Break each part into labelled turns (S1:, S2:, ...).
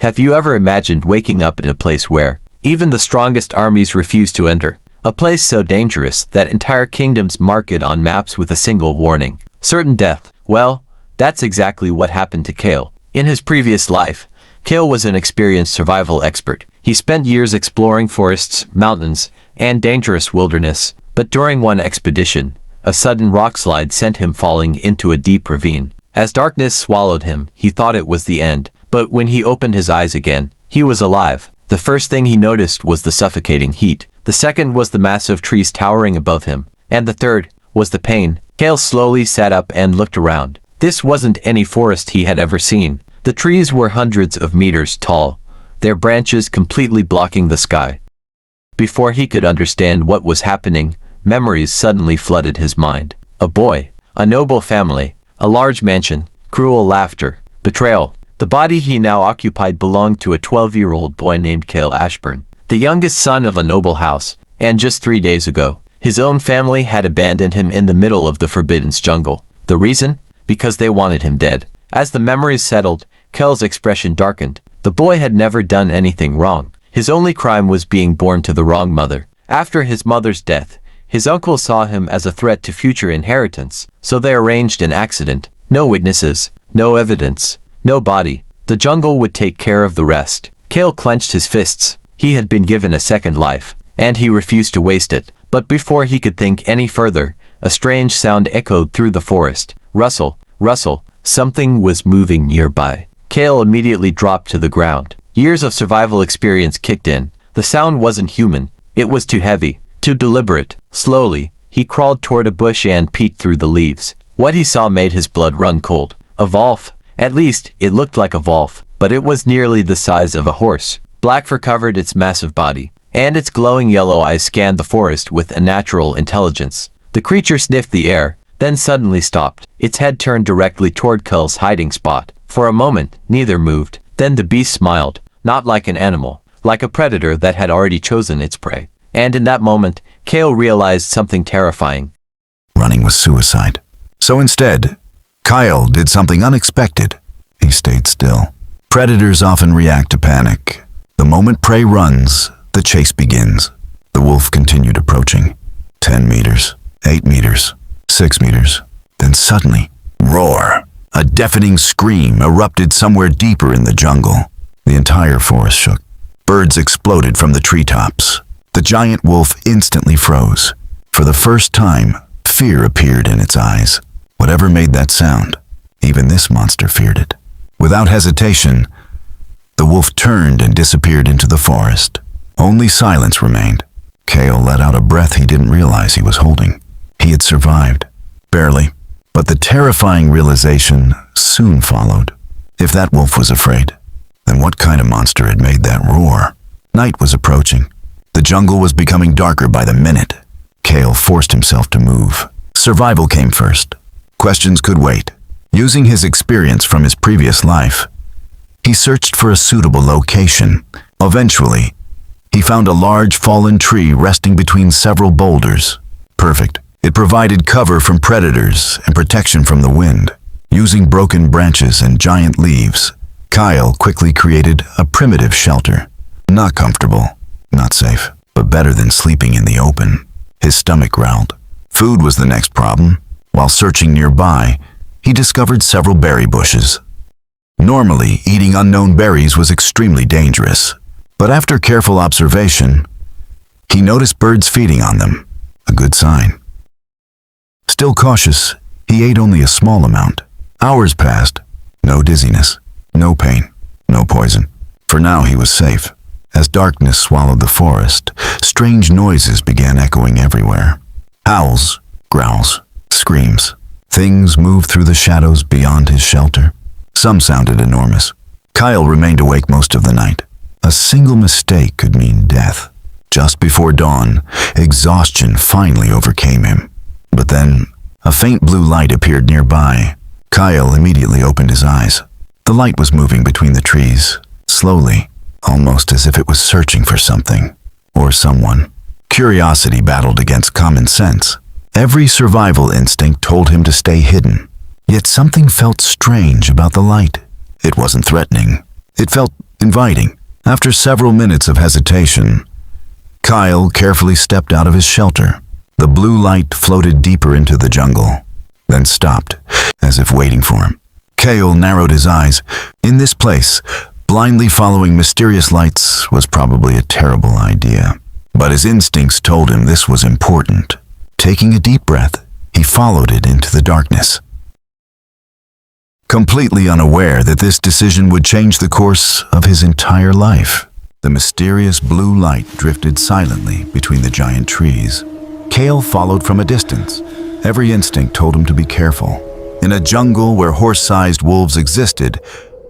S1: Have you ever imagined waking up in a place where even the strongest armies refuse to enter? A place so dangerous that entire kingdoms mark it on maps with a single warning: certain death. Well, that's exactly what happened to Kale. In his previous life, Kale was an experienced survival expert. He spent years exploring forests, mountains, and dangerous wilderness. But during one expedition, a sudden rockslide sent him falling into a deep ravine. As darkness swallowed him, he thought it was the end. But when he opened his eyes again, he was alive. The first thing he noticed was the suffocating heat. The second was the massive trees towering above him. And the third was the pain. Kale slowly sat up and looked around. This wasn't any forest he had ever seen. The trees were hundreds of meters tall, their branches completely blocking the sky. Before he could understand what was happening, memories suddenly flooded his mind. A boy, a noble family, a large mansion, cruel laughter, betrayal. The body he now occupied belonged to a 12-year-old boy named Kale Ashburn, the youngest son of a noble house, and just 3 days ago, his own family had abandoned him in the middle of the Forbidden Jungle. The reason? Because they wanted him dead. As the memories settled, Kale's expression darkened. The boy had never done anything wrong. His only crime was being born to the wrong mother. After his mother's death, his uncle saw him as a threat to future inheritance, so they arranged an accident. No witnesses, no evidence, no body. The jungle would take care of the rest. Kale clenched his fists. He had been given a second life, and he refused to waste it. But before he could think any further, a strange sound echoed through the forest. Rustle, rustle, something was moving nearby. Kale immediately dropped to the ground. Years of survival experience kicked in. The sound wasn't human. It was too heavy, too deliberate. Slowly, he crawled toward a bush and peeked through the leaves. What he saw made his blood run cold. A wolf. At least, it looked like a wolf, but it was nearly the size of a horse. Black fur covered its massive body, and its glowing yellow eyes scanned the forest with a natural intelligence. The creature sniffed the air, then suddenly stopped. Its head turned directly toward Kale's hiding spot. For a moment, neither moved. Then the beast smiled, not like an animal, like a predator that had already chosen its prey. And in that moment, Kale realized something terrifying.
S2: Running was suicide. So instead, Kyle did something unexpected. He stayed still. Predators often react to panic. The moment prey runs, the chase begins. The wolf continued approaching. 10 meters, 8 meters, 6 meters. Then suddenly, roar! A deafening scream erupted somewhere deeper in the jungle. The entire forest shook. Birds exploded from the treetops. The giant wolf instantly froze. For the first time, fear appeared in its eyes. Whatever made that sound, even this monster feared it. Without hesitation, the wolf turned and disappeared into the forest. Only silence remained. Kale let out a breath he didn't realize he was holding. He had survived. Barely. But the terrifying realization soon followed. If that wolf was afraid, then what kind of monster had made that roar? Night was approaching. The jungle was becoming darker by the minute. Kale forced himself to move. Survival came first. Questions could wait. Using his experience from his previous life, he searched for a suitable location. Eventually, he found a large fallen tree resting between several boulders. Perfect. It provided cover from predators and protection from the wind. Using broken branches and giant leaves, Kyle quickly created a primitive shelter. Not comfortable, not safe, but better than sleeping in the open. His stomach growled. Food was the next problem. While searching nearby, he discovered several berry bushes. Normally, eating unknown berries was extremely dangerous, but after careful observation, he noticed birds feeding on them, a good sign. Still cautious, he ate only a small amount. Hours passed. No dizziness, no pain, no poison. For now, he was safe. As darkness swallowed the forest, strange noises began echoing everywhere. Howls, growls, screams. Things moved through the shadows beyond his shelter. Some sounded enormous. Kyle remained awake most of the night. A single mistake could mean death. Just before dawn, exhaustion finally overcame him. But then, a faint blue light appeared nearby. Kyle immediately opened his eyes. The light was moving between the trees, slowly, almost as if it was searching for something, or someone. Curiosity battled against common sense. Every survival instinct told him to stay hidden. Yet something felt strange about the light. It wasn't threatening. It felt inviting. After several minutes of hesitation, Kyle carefully stepped out of his shelter. The blue light floated deeper into the jungle, then stopped, as if waiting for him. Kyle narrowed his eyes. In this place, blindly following mysterious lights was probably a terrible idea. But his instincts told him this was important. Taking a deep breath, he followed it into the darkness. Completely unaware that this decision would change the course of his entire life, the mysterious blue light drifted silently between the giant trees. Kale followed from a distance. Every instinct told him to be careful. In a jungle where horse-sized wolves existed,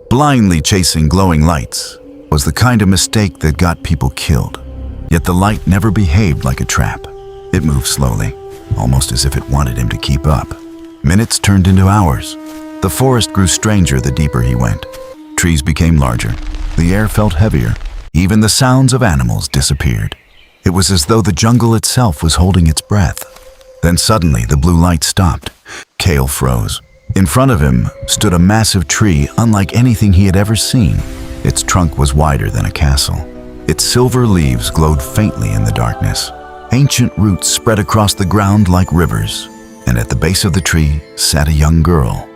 S2: blindly chasing glowing lights was the kind of mistake that got people killed. Yet the light never behaved like a trap. It moved slowly, almost as if it wanted him to keep up. Minutes turned into hours. The forest grew stranger the deeper he went. Trees became larger. The air felt heavier. Even the sounds of animals disappeared. It was as though the jungle itself was holding its breath. Then suddenly the blue light stopped. Kale froze. In front of him stood a massive tree unlike anything he had ever seen. Its trunk was wider than a castle. Its silver leaves glowed faintly in the darkness. Ancient roots spread across the ground like rivers, and at the base of the tree sat a young girl.